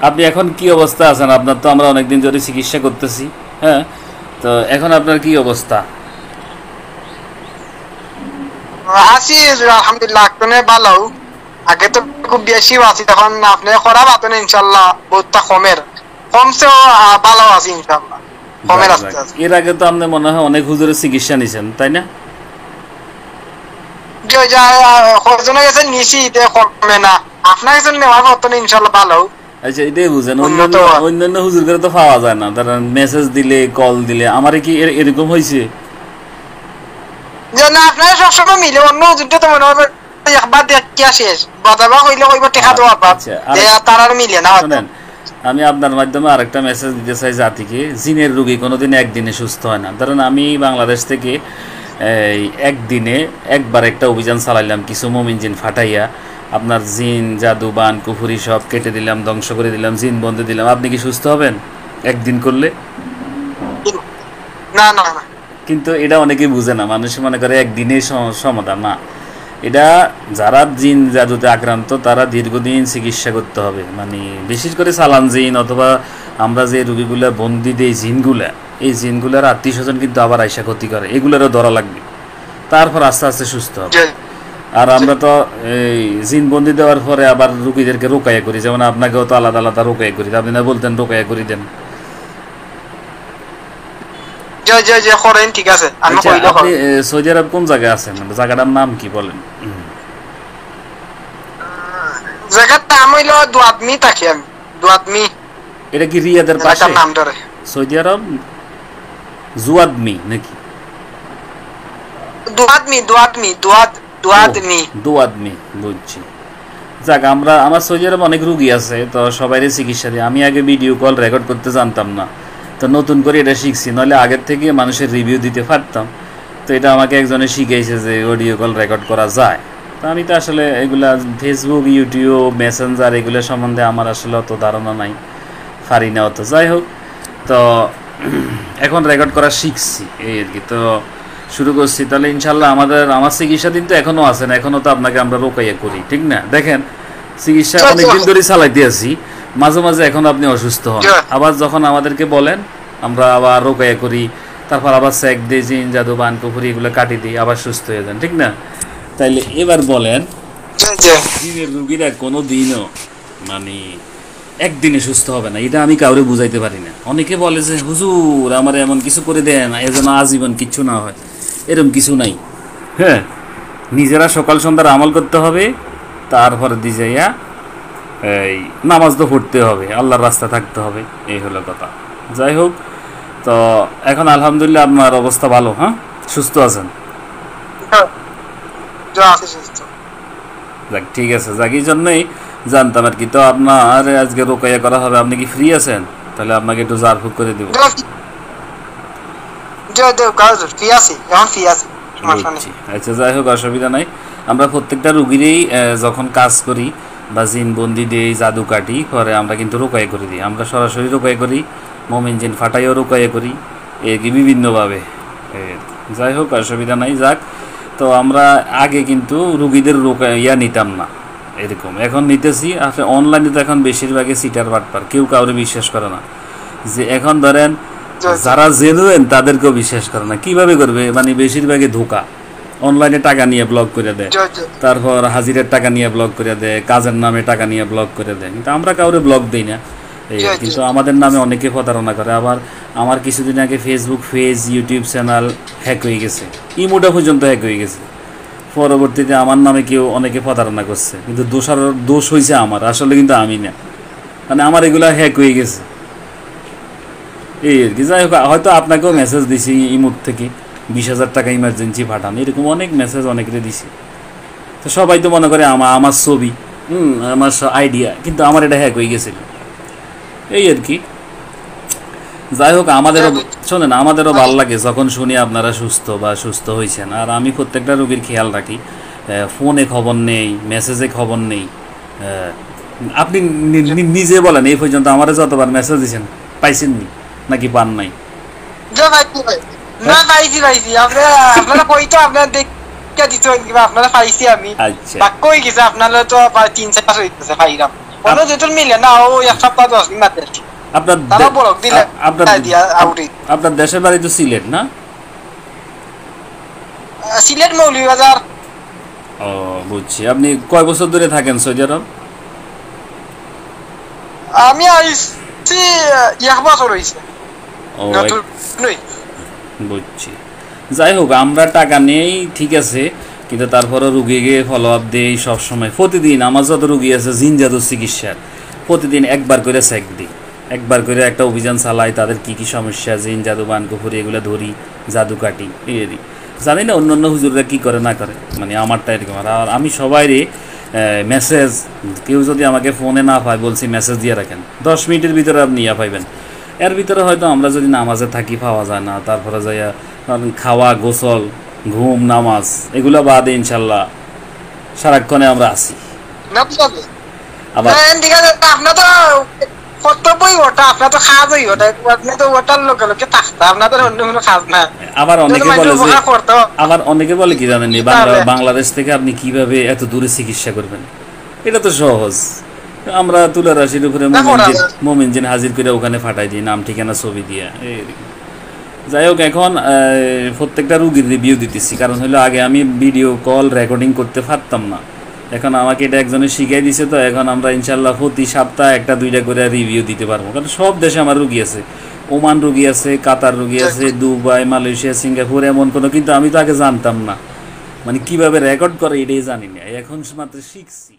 আপনি এখন কি অবস্থা আছেন? আপনার তো আমরা অনেকদিন ধরে চিকিৎসা করতেছি, হ্যাঁ, তো এখন আপনার কি অবস্থা? আছি আলহামদুলিল্লাহ, একটনে ভালো। আগে তো খুব বেশি আছি, তখন আপনি খারাপ আছেন ইনশাল্লাহ, বহুতটা কমছেও ভালো আছি ইনশাল্লাহ, কমের যাক আস্তে যাক, আস্তে। এর আগে তো আপনি মনে হয় অনেক হুজুরের চিকিৎসা নিছেন, তাই না? যে যা কজনে গেছে নিছি, কমে না। আপনার কাছে নেওয়ার মতন ইনশাল্লাহ ভালো আচ্ছা, এটাই বুঝেন, উন্নত অন্যান্য হওয়ার। অন্যান্য হুজুর করে তো পাওয়া যায় না, তারা মেসেজ দিলে কল দিলে। আমারে কি এরকম হয়েছে? যে না, আপনার সবসময় মিলে, অন্য যুদ্ধে তো মনে হবে একবার দেখিয়া শেষ, বাজাবা হইলে কইবা টেকা দেওয়া পাপ, আচ্ছা, তার আর মিলে না হয়তো। শোনেন, আমি আপনার মাধ্যমে আরেকটা মেসেজ দিতে চাই জাতিকে। জিনের রুগী কোনোদিন একদিনে সুস্থ হয় না। ধরেন আমি বাংলাদেশ থেকে এই একদিনে একবার একটা অভিযান চালাইলাম, কিছু মোমিন জিন ফাটাইয়া আপনার জিন জাদু বান কুফুরি সব কেটে দিলাম, ধ্বংস করে দিলাম, জিন বন্ধে দিলাম। আপনি কি সুস্থ হবেন একদিন করলে? না না না, কিন্তু এটা অনেকেই বুঝে না, মানুষ মনে করে একদিনেই সমাধান না। এটা যারা জিন জাদুতে আক্রান্ত তারা দীর্ঘদিন চিকিৎসা করতে হবে, মানে বিশেষ করে চালান জিন অথবা আমরা যে রুগীগুলা বন্দি দিই জিনগুলা, এই জিনগুলার আত্মীয় স্বজন কিন্তু আবার আইসা ক্ষতি করে, এগুলারও ধরা লাগবে, তারপর আস্তে আস্তে সুস্থ হবে। আর আমরা তো এই জিন বন্দি দেওয়ার পরে আবার রুগীদেরকে রোকাইয়া করি, যেমন আপনাকেও তো আলাদা আলাদা রোকাইয়া করি, আপনি না বলতেন রোকাইয়া করি দেন। করেন, ঠিক আছে, আমি আচ্ছা, কইলে আপনি সৌদি আরব কোন জায়গায় আছেন? জায়গাটার নাম কি বলেন? জায়গার নাম হইল দুয়াদমি, থাকি আমি দুয়াদমি। এটা কি রিয়াদের পাশে নাম ধরে সৌদি আরব? জুয়াদমি নাকি? দুয়াদমি, দুয়াদমি, দুয়াদমি। দুয়াদমি, বুঝছি। যাক, আমার সৌদি আরব অনেক রুগী আছে, তো সবাইরে চিকিৎসা দিই। আমি আগে ভিডিও কল রেকর্ড করতে জানতাম না, তো নতুন করে এটা শিখছি, নইলে আগের থেকে মানুষের রিভিউ দিতে পারতাম। তো এটা আমাকে একজনে শিখাইছে যে অডিও কল রেকর্ড করা যায়। তো আমি তো আসলে এগুলা ফেসবুক, ইউটিউব, মেসেঞ্জার এগুলো সম্বন্ধে আমার আসলে অত ধারণা নাই, পারি না অত। যাই হোক, তো এখন রেকর্ড করা শিখছি, এই আর কি। তো শুরু করছি, তাহলে ইনশাল্লাহ আমার চিকিৎসাধীন তো এখনও আছেন, এখনও তো আপনাকে আমরা রোকাইয়া করি, ঠিক না? দেখেন, চিকিৎসা অনেকদিন ধরে চালাইতে আছি, মাঝে মাঝে এখন আপনি অসুস্থ হন, আবার যখন আমাদেরকে বলেন আমরা আবার রোকাইয়া করি, তারপর আবার সেক দিই, জিন জাদু বান কুফুরি এগুলো কাটি দিই, আবার সুস্থ হয়ে যান, ঠিক না? তাইলে এবার বলেন, জিনের রুগীরা কোনো দিনও মানে একদিনে সুস্থ হবে না, এটা আমি কাউরে বুঝাইতে পারি না। অনেকে বলে যে হুজুর আমার এমন কিছু করে দেন এজন্য আজীবন কিচ্ছু না হয়, এরকম কিছু নাই। হ্যাঁ, নিজেরা সকাল সন্ধ্যার আমল করতে হবে, তারপরে দিয়ে যাইয়া এই নামাজ তো পড়তে হবে, আল্লাহর রাস্তা থাকতে হবে, এই হলো কথা। যাই হোক, তো এখন আলহামদুলিল্লাহ আপনার অবস্থা ভালো, হ্যাঁ, সুস্থ আছেন? যাক, ঠিক আছে, যাক, এই জন্যই জানতাম আর কি। তো আপনার আজকে রোকাইয়া করা হবে, আপনি কি ফ্রি আছেন? তাহলে আপনাকে একটু জারফুক করে দিব। আচ্ছা, যাই হোক, অসুবিধা নাই। আমরা প্রত্যেকটা রুগীরই যখন কাজ করি বা জিন বন্দি দিই, জাদু কাটি, পরে আমরা কিন্তু রোকাইয়া করে দিই। আমরা সরাসরি রোকাইয়া করি, মোমিন জিন ফাটাইও রোকাইয়া করি, এই কি বিভিন্নভাবে। যাই হোক, অসুবিধা নাই। যাক, তো আমরা আগে কিন্তু রুগীদের ইয়া নিতাম না এরকম, এখন নিতেছি। আসলে অনলাইনে তো এখন বেশিরভাগই সিটার বাটপার, কেউ কাউরে বিশ্বাস করে না। যে এখন ধরেন যারা জেনুয়েন তাদেরকেও বিশ্বাস করে না, কিভাবে করবে? মানে বেশিরভাগই ধোঁকা, অনলাইনে টাকা নিয়ে ব্লক করে দেয়, তারপর হাজিরের টাকা নিয়ে ব্লক করে দেয়, কাজের নামে টাকা নিয়ে ব্লক করে দেয়। কিন্তু আমরা কাউরে ব্লক দিই না, এই কিন্তু আমাদের নামে অনেকে প্রতারণা করে। আবার আমার কিছুদিন আগে Facebook page, YouTube channel hack হয়ে গেছে, ইমোটা পর্যন্ত হ্যাক হয়ে গেছে। পরবর্তীতে আমার নামে কেউ অনেকে প্রতারণা করছে, কিন্তু দোষ হয়েছে আমার, আসলে কিন্তু আমি না, মানে আমার এগুলা হ্যাক হয়ে গেছে, এই আর কি। যাই হোক, হয়তো আপনাকেও মেসেজ দিছি ইমোট থেকে 20,000 টাকা ইমার্জেন্সি পাঠান, এরকম অনেক মেসেজ অনেকের দিছি। তো সবাই তো মনে করে আমার ছবি, আমার আইডিয়া, কিন্তু আমার এটা হ্যাক হয়ে গেছিল, এই আর কি। যাই হোক, আমাদেরও শোনেন, আমাদেরও ভালো লাগে যখন শুনি আপনারা সুস্থ বা সুস্থ হয়েছেন। আর আমি প্রত্যেকটা রোগীর খেয়াল রাখি, ফোনে খবর নেই, মেসেজে খবর নেই। আপনি নিজে বলেন, এই পর্যন্ত আমার যতবার মেসেজ দিয়েছেন পাইছেননি নাকি পান নাই? আপনারা পাইছি আমি, আচ্ছা, বাক্য হয়ে গেছে, আপনারা তো 3-4 হইতেছে পাইলাম। কোনো যেটা মিলে না ও এক সপ্তাহ 10 দিন বাদে আপনার তারা বড় দিলে আপনার দিয়া আউটি আপনার দেশের বাড়ি তো সিলেট না? সিলেট মৌলভীবাজার। ও বুঝছি। আপনি কয় বছর ধরে থাকেন সৌদি আরব? আমি আইছি 1 বছর হইছে। ও নতুন নই। বুঝছি। যাই হোক, আমরা টাকা নেই ঠিক আছে, কিন্তু তারপরও রুগীকে ফলো আপ দিই সবসময়। প্রতিদিন আমার যত রুগী আছে জিন জাদু চিকিৎসার, প্রতিদিন একবার করে চেক দিই, একবার করে একটা অভিযান চালাই, তাদের কি কি সমস্যা, জিন জাদু বানকুফুরি এগুলো ধরি, জাদু কাটি, এই দিই। জানি না অন্য অন্য হুজুররা কী করে না করে, মানে আমারটা এরকম। আর আমি সবাইরে মেসেজ, কেউ যদি আমাকে ফোনে না পায় বলছি মেসেজ দিয়ে রাখেন, 10 মিনিটের ভিতরে আপনি ইয়া পাইবেন। এর ভিতরে হয়তো আমরা যদি নামাজে থাকি পাওয়া যায় না, তারপরে যাইয়া খাওয়া, গোসল, ঘুম, নামাজ এগুলো বাদে ইনশাল্লাহ সারাক্ষণে আমরা আছি। আবার আপনার তো কর্তব্যই ওটা, আপনার তো খাওয়াই ওটা, আপনি তো ওটার লোকে লোকে থাকতে, আপনাদের অন্য কোনো কাজ না। আবার অনেকে বলে কি জানেন, বাংলাদেশ থেকে আপনি কিভাবে এত দূরে চিকিৎসা করবেন, এটা তো সহজ। আমরা তুলা রাশির উপরে মোমিনজিন হাজির করে ওখানে ফাটাই দিই, নাম ঠিকানা ছবি দিয়া। যাই হোক, এখন প্রত্যেকটা রুগীর রিভিউ দিতেছি, কারণ হলো আগে আমি ভিডিও কল রেকর্ডিং করতে পারতাম না, এখন আমাকে এটা একজনে শিখাই দিছে। তো এখন আমরা ইনশাল্লাহ প্রতি সপ্তাহে 1-2টা করে রিভিউ দিতে পারবো, কারণ সব দেশে আমার রুগী আছে। ওমান রুগী আছে, কাতার রুগী আছে, দুবাই, মালয়েশিয়া, সিঙ্গাপুর, এমন কোনো, কিন্তু আমি তো আগে জানতাম না, মানে কিভাবে রেকর্ড করে এটাই জানি না, এখন মাত্র শিখছি।